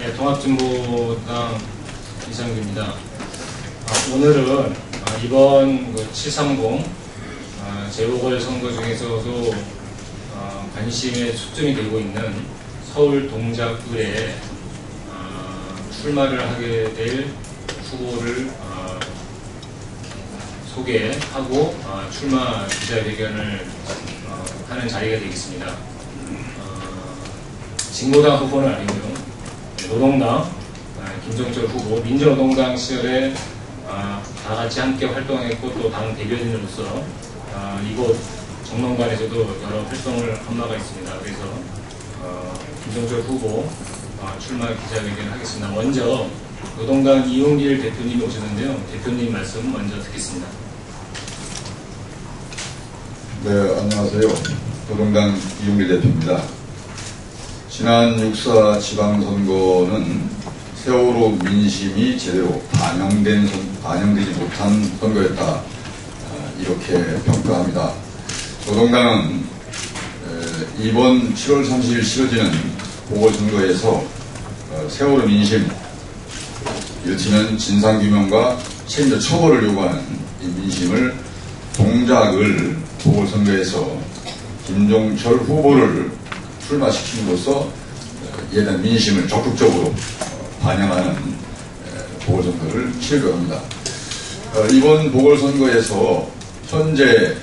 네, 통합진보당 이상규입니다. 오늘은 이번 730 재보궐선거 중에서도 관심에 초점이 되고 있는 서울 동작구에 출마를 하게 될 후보를 소개하고 출마 기자회견을 하는 자리가 되겠습니다. 진보당 후보는 아니고요. 노동당 김종철 후보, 민주노동당 시절에 다 같이 함께 활동했고 또 당 대변인으로서 이곳 정론관에서도 여러 활동을 한 바가 있습니다. 그래서 김종철 후보 출마 기자회견을 하겠습니다. 먼저 노동당 이용길 대표님이 오셨는데요. 대표님 말씀 먼저 듣겠습니다. 네, 안녕하세요. 노동당 이용길 대표입니다. 지난 6.4 지방선거는 세월호 민심이 제대로 반영되지 못한 선거였다, 이렇게 평가합니다. 노동당은 이번 7월 30일 치러지는 보궐선거에서 세월호 민심, 이렇지만 진상규명과 책임자 처벌을 요구하는 이 민심을 동작을 보궐선거에서 김종철 후보를 출마시킴으로써 이에 대한 민심을 적극적으로 반영하는 보궐선거를 치르려 합니다. 이번 보궐선거에서 현재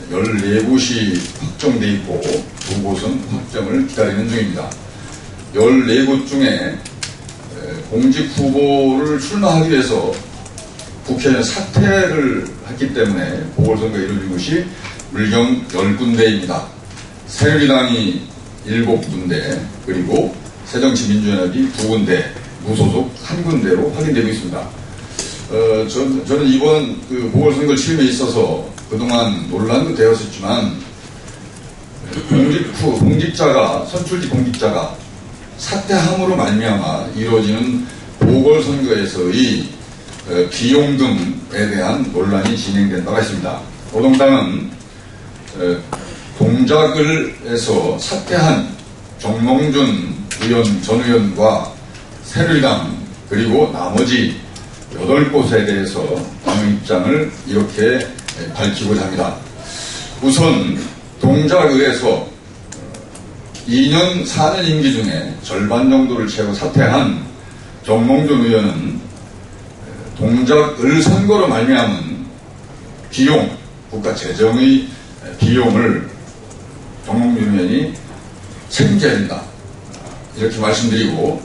14곳이 확정돼 있고 2곳은 확정을 기다리는 중입니다. 14곳 중에 공직 후보를 출마하기 위해서 국회의원 사퇴를 했기 때문에 보궐선거가 이루어진 것이 물경 10군데입니다. 새누리당이 7군데, 그리고 새정치민주연합이 2군데, 무소속 1군데로 확인되고 있습니다. 저는 이번 보궐선거 치름에 있어서 그동안 논란도 되었었지만, 선출직 공직자가 사퇴함으로 말미암아 이루어지는 보궐선거에서의 비용 등에 대한 논란이 진행된 바가 있습니다. 노동당은 동작을에서 사퇴한 정몽준 전 의원과 새누리당 그리고 나머지 8곳에 대해서 당 입장을 이렇게 밝히고자 합니다. 우선 동작을에서 2년 4년 임기 중에 절반 정도를 채워 사퇴한 정몽준 의원은 동작을 선거로 말미암은 비용, 국가 재정의 비용을 정몽준 의원이 책임져야 된다, 이렇게 말씀드리고,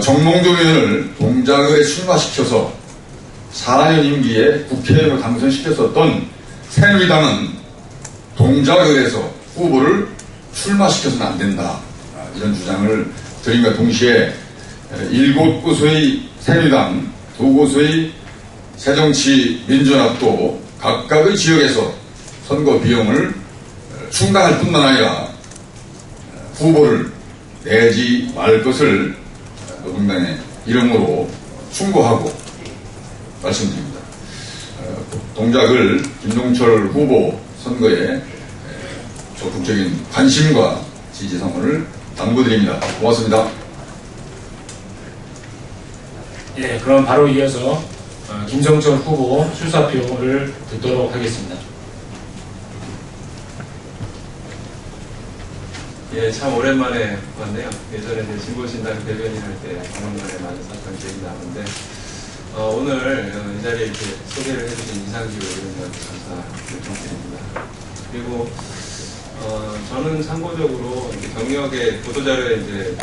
정몽준 의원을 동작을에 출마시켜서 4년 임기에 국회의원으로 당선시켰었던 새누리당은 동작을에서 후보를 출마시켜서는 안 된다, 이런 주장을 드림과 동시에 7곳의 새누리당, 2곳의 새정치민주연합도 각각의 지역에서 선거 비용을 충당할 뿐만 아니라 후보를 내지 말 것을 노동당의 이름으로 충고하고 말씀드립니다. 동작을 김종철 후보 선거에 적극적인 관심과 지지 성원을 당부드립니다. 고맙습니다. 네, 그럼 바로 이어서 김종철 후보 출사표를 듣도록 하겠습니다. 예, 참 오랜만에 왔네요. 예전에 진보신당 대변인 할 때 오랜만에 많은 사건 기억이 나는데, 오늘 이 자리에 이렇게 소개를 해주신 이상규 의원님한테 감사드립니다. 그리고 저는 참고적으로 경력에 보도자료에 이제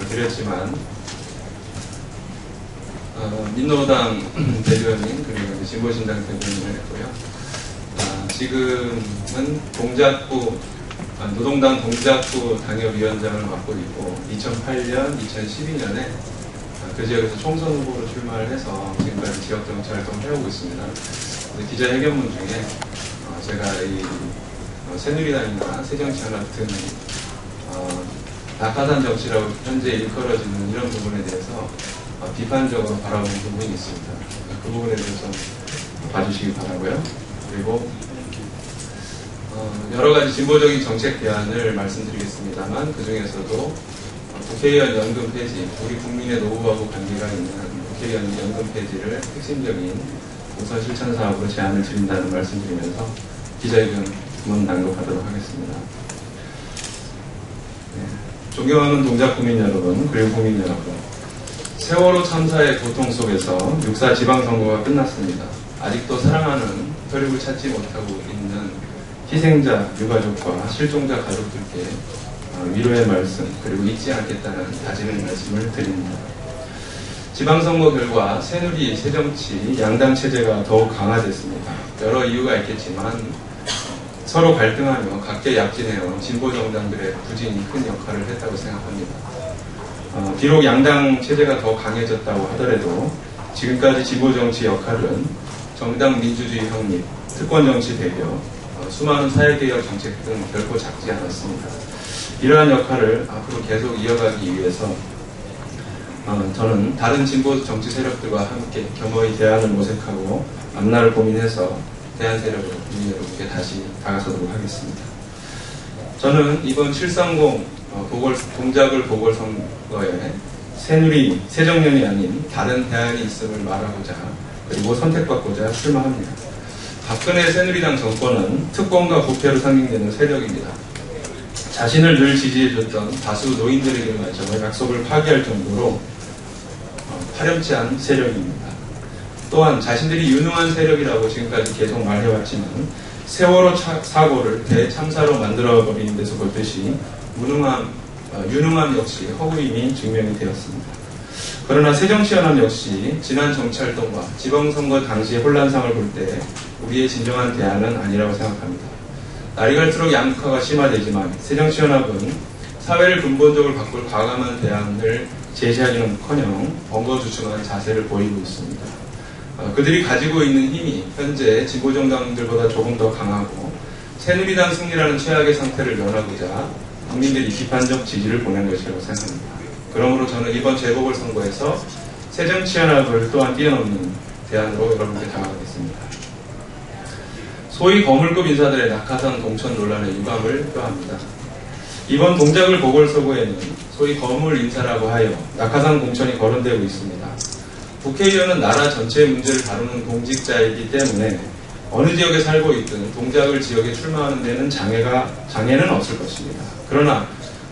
드렸지만, 민노당 대변인 그리고 진보신당 대변인을 했고요. 지금은 노동당 동작구 당협위원장을 맡고 있고, 2008년, 2012년에 그 지역에서 총선 후보로 출마를 해서 지금까지 지역정치 활동을 해오고 있습니다. 기자회견문 중에 제가 이 새누리당이나 새정치연합 등 낙하산 정치라고 현재 일컬어지는 이런 부분에 대해서 비판적으로 바라보는 부분이 있습니다. 그 부분에 대해서 좀 봐주시기 바라고요. 그리고 여러 가지 진보적인 정책 대안을 말씀드리겠습니다만, 그 중에서도 국회의원 연금 폐지, 우리 국민의 노후하고 관계가 있는 국회의원 연금 폐지를 핵심적인 우선 실천 사업으로 제안을 드린다는 말씀드리면서 기자회견문 낭독하도록 하겠습니다. 존경하는 동작 국민 여러분, 그리고 국민 여러분, 세월호 참사의 고통 속에서 6.4 지방선거가 끝났습니다. 아직도 사랑하는 혈육을 찾지 못하고 있는 희생자 유가족과 실종자 가족들께 위로의 말씀, 그리고 잊지 않겠다는 다짐의 말씀을 드립니다. 지방선거 결과 새누리, 새정치, 양당 체제가 더욱 강화됐습니다. 여러 이유가 있겠지만 서로 갈등하며 각계 약진해온 진보 정당들의 부진이 큰 역할을 했다고 생각합니다. 비록 양당 체제가 더 강해졌다고 하더라도 지금까지 진보 정치 역할은 정당 민주주의 확립, 특권 정치 대결, 수많은 사회개혁 정책 등 결코 작지 않았습니다. 이러한 역할을 앞으로 계속 이어가기 위해서 저는 다른 진보 정치 세력들과 함께 겸허히 대안을 모색하고 앞날을 고민해서 대안 세력으로 국민 여러분께 다시 다가서도록 하겠습니다. 저는 이번 730 동작을 보궐선거에 새누리, 새정년이 아닌 다른 대안이 있음을 말하고자 그리고 선택받고자 출마합니다. 박근혜 새누리당 정권은 특권과 부패로 상징되는 세력입니다. 자신을 늘 지지해줬던 다수 노인들에게마저 약속을 파기할 정도로 파렴치한 세력입니다. 또한 자신들이 유능한 세력이라고 지금까지 계속 말해왔지만 세월호 사고를 대참사로 만들어버리는 데서 보듯이 유능함 역시 허구임이 증명이 되었습니다. 그러나 새정치연합 역시 지난 정치활동과 지방선거 당시의 혼란상을 볼 때 우리의 진정한 대안은 아니라고 생각합니다. 날이 갈수록 양극화가 심화되지만 새정치연합은 사회를 근본적으로 바꿀 과감한 대안을 제시하기는커녕 엉거주춤한 자세를 보이고 있습니다. 그들이 가지고 있는 힘이 현재 진보정당들보다 조금 더 강하고 새누리당 승리라는 최악의 상태를 면하고자 국민들이 비판적 지지를 보낸 것이라고 생각합니다. 그러므로 저는 이번 재보궐선거에서 새정치연합을 또한 뛰어넘는 대안으로 여러분께 다가가겠습니다. 소위 거물급 인사들의 낙하산 공천 논란의 유감을 표합니다. 이번 동작을 보궐선거에는 소위 거물 인사라고 하여 낙하산 공천이 거론되고 있습니다. 국회의원은 나라 전체의 문제를 다루는 공직자이기 때문에 어느 지역에 살고 있든 동작을 지역에 출마하는 데는 장애는 없을 것입니다. 그러나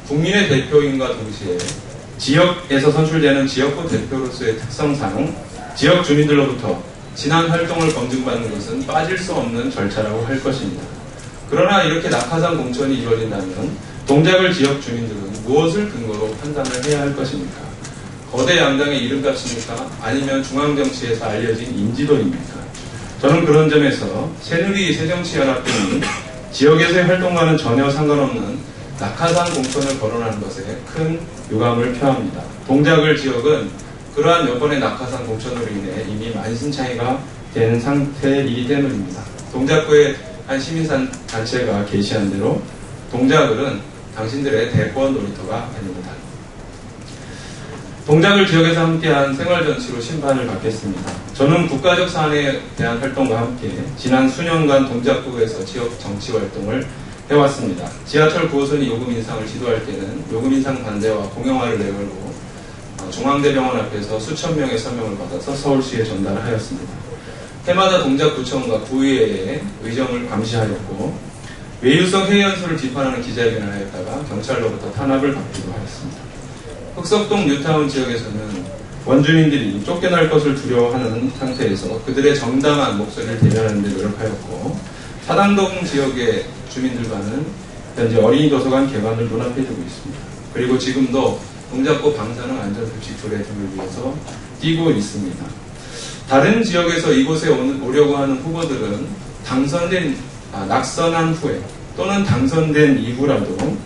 국민의 대표인과 동시에 지역에서 선출되는 지역구 대표로서의 특성상 지역 주민들로부터 지난 활동을 검증받는 것은 빠질 수 없는 절차라고 할 것입니다. 그러나 이렇게 낙하산 공천이 이루어진다면 동작을 지역 주민들은 무엇을 근거로 판단을 해야 할 것입니까? 거대 양당의 이름값입니까? 아니면 중앙정치에서 알려진 인지도입니까? 저는 그런 점에서 새누리, 새정치연합 등이 지역에서의 활동과는 전혀 상관없는 낙하산 공천을 거론하는 것에 큰 유감을 표합니다. 동작을 지역은 그러한 여건의 낙하산 공천으로 인해 이미 만신창이가 된 상태이기 때문입니다. 동작구의 한 시민단체가 게시한 대로 동작을은 당신들의 대권 놀이터가 아닙니다. 동작을 지역에서 함께한 생활정치로 심판을 받겠습니다. 저는 국가적 사안에 대한 활동과 함께 지난 수년간 동작구에서 지역 정치 활동을 해왔습니다. 지하철 9호선이 요금 인상을 시도할 때는 요금 인상 반대와 공영화를 내걸고 중앙대병원 앞에서 수천 명의 서명을 받아서 서울시에 전달을 하였습니다. 해마다 동작구청과 구의회의 의정을 감시하였고 외유성 회의연수를 비판하는 기자회견을 하였다가 경찰로부터 탄압을 받기도 하였습니다. 흑석동 뉴타운 지역에서는 원주민들이 쫓겨날 것을 두려워하는 상태에서 그들의 정당한 목소리를 대변하는 데 노력하였고 사당동 지역의 주민들과는 현재 어린이 도서관 개관을 눈앞에 두고 있습니다. 그리고 지금도 동작구 방사능 안전수칙 조례 등을 위해서 뛰고 있습니다. 다른 지역에서 이곳에 오려고 하는 후보들은 낙선한 후에 또는 당선된 이후라도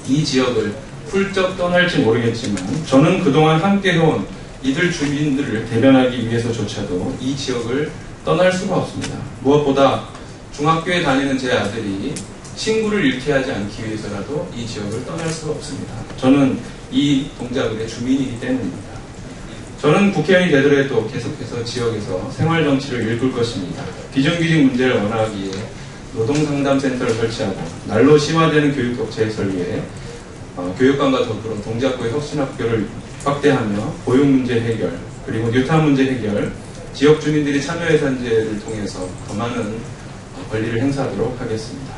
이 지역을 훌쩍 떠날지 모르겠지만 저는 그동안 함께 해온 이들 주민들을 대변하기 위해서조차도 이 지역을 떠날 수가 없습니다. 무엇보다 중학교에 다니는 제 아들이 친구를 잃게 하지 않기 위해서라도 이 지역을 떠날 수가 없습니다. 저는 이 동작의 주민이기 때문입니다. 저는 국회의원이 되더라도 계속해서 지역에서 생활정치를 일굴 것입니다. 비정규직 문제를 완화하기 위해 노동상담센터를 설치하고 날로 심화되는 교육격차 해소를 위해 교육관과 더불어 동작구의 혁신학교를 확대하며 보육 문제 해결, 그리고 뉴타운 문제 해결, 지역 주민들이 참여예산제를 통해서 더 많은 권리를 행사하도록 하겠습니다.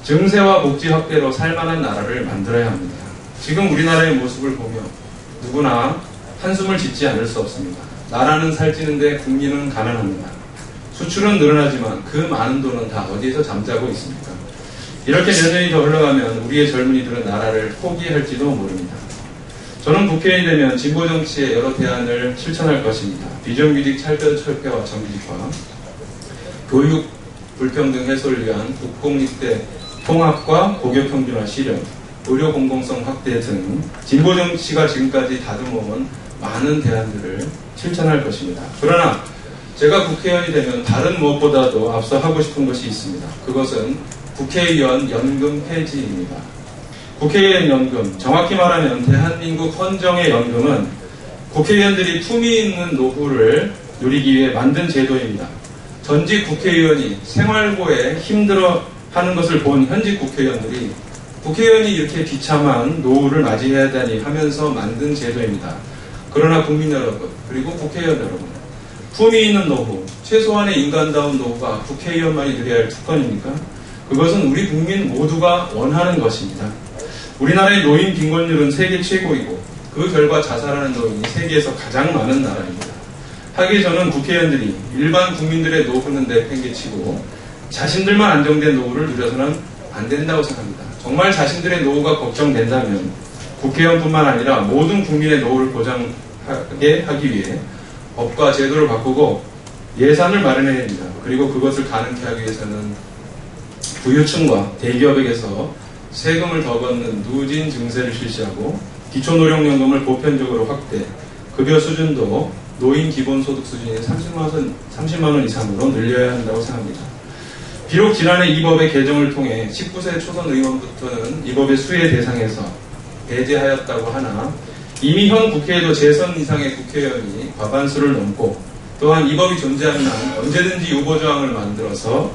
증세와 복지 확대로 살만한 나라를 만들어야 합니다. 지금 우리나라의 모습을 보며 누구나 한숨을 짓지 않을 수 없습니다. 나라는 살찌는데 국민은 가난합니다. 수출은 늘어나지만 그 많은 돈은 다 어디에서 잠자고 있습니까? 이렇게 몇 년이 더 흘러가면 우리의 젊은이들은 나라를 포기할지도 모릅니다. 저는 국회의원이 되면 진보 정치의 여러 대안을 실천할 것입니다. 비정규직 철폐와 정규직화, 교육 불평등 해소를 위한 국공립대 통합과 고교 평준화 실현, 의료 공공성 확대 등 진보 정치가 지금까지 다듬어온 많은 대안들을 실천할 것입니다. 그러나 제가 국회의원이 되면 다른 무엇보다도 앞서 하고 싶은 것이 있습니다. 그것은 국회의원 연금 폐지입니다. 국회의원 연금, 정확히 말하면 대한민국 헌정의 연금은 국회의원들이 품위 있는 노후를 누리기 위해 만든 제도입니다. 전직 국회의원이 생활고에 힘들어 하는 것을 본 현직 국회의원들이 국회의원이 이렇게 비참한 노후를 맞이해야 하다니 하면서 만든 제도입니다. 그러나 국민 여러분, 그리고 국회의원 여러분, 품위 있는 노후, 최소한의 인간다운 노후가 국회의원만이 누려야 할 특권입니까? 그것은 우리 국민 모두가 원하는 것입니다. 우리나라의 노인 빈곤율은 세계 최고이고 그 결과 자살하는 노인이 세계에서 가장 많은 나라입니다. 하기 저는 국회의원들이 일반 국민들의 노후는 내팽개치고 자신들만 안정된 노후를 누려서는 안 된다고 생각합니다. 정말 자신들의 노후가 걱정된다면 국회의원뿐만 아니라 모든 국민의 노후를 보장하게 하기 위해 법과 제도를 바꾸고 예산을 마련해야 합니다. 그리고 그것을 가능케 하기 위해서는 부유층과 대기업에게서 세금을 더 걷는 누진 증세를 실시하고 기초노령연금을 보편적으로 확대, 급여 수준도 노인 기본소득 수준인 30만 원 이상으로 늘려야 한다고 생각합니다. 비록 지난해 이 법의 개정을 통해 19세 초선 의원부터는 이 법의 수혜 대상에서 배제하였다고 하나 이미 현 국회에도 재선 이상의 국회의원이 과반수를 넘고 또한 이 법이 존재하는 한 언제든지 유보조항을 만들어서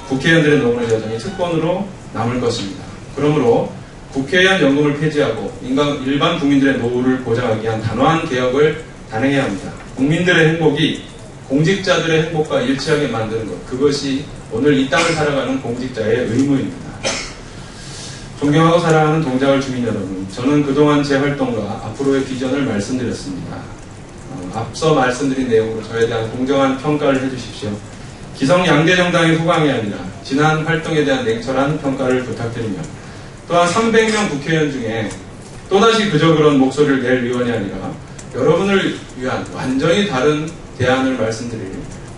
국회의원들의 노후는 여전히 특권으로 남을 것입니다. 그러므로 국회의원 연금을 폐지하고 일반 국민들의 노후를 보장하기 위한 단호한 개혁을 단행해야 합니다. 국민들의 행복이 공직자들의 행복과 일치하게 만드는 것, 그것이 오늘 이 땅을 살아가는 공직자의 의무입니다. 존경하고 사랑하는 동작을 주민 여러분, 저는 그동안 제 활동과 앞으로의 비전을 말씀드렸습니다. 앞서 말씀드린 내용으로 저에 대한 공정한 평가를 해주십시오. 기성 양대 정당의 후광이 아니라 지난 활동에 대한 냉철한 평가를 부탁드리며 또한 300명 국회의원 중에 또다시 그저 그런 목소리를 낼 의원이 아니라 여러분을 위한 완전히 다른 대안을 말씀드릴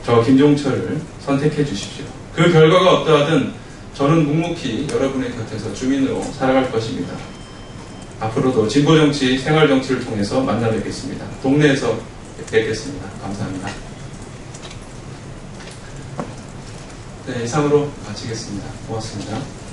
저 김종철을 선택해 주십시오. 그 결과가 어떠하든 저는 묵묵히 여러분의 곁에서 주민으로 살아갈 것입니다. 앞으로도 진보정치, 생활정치를 통해서 만나 뵙겠습니다. 동네에서 뵙겠습니다. 감사합니다. 네, 이상으로 마치겠습니다. 고맙습니다.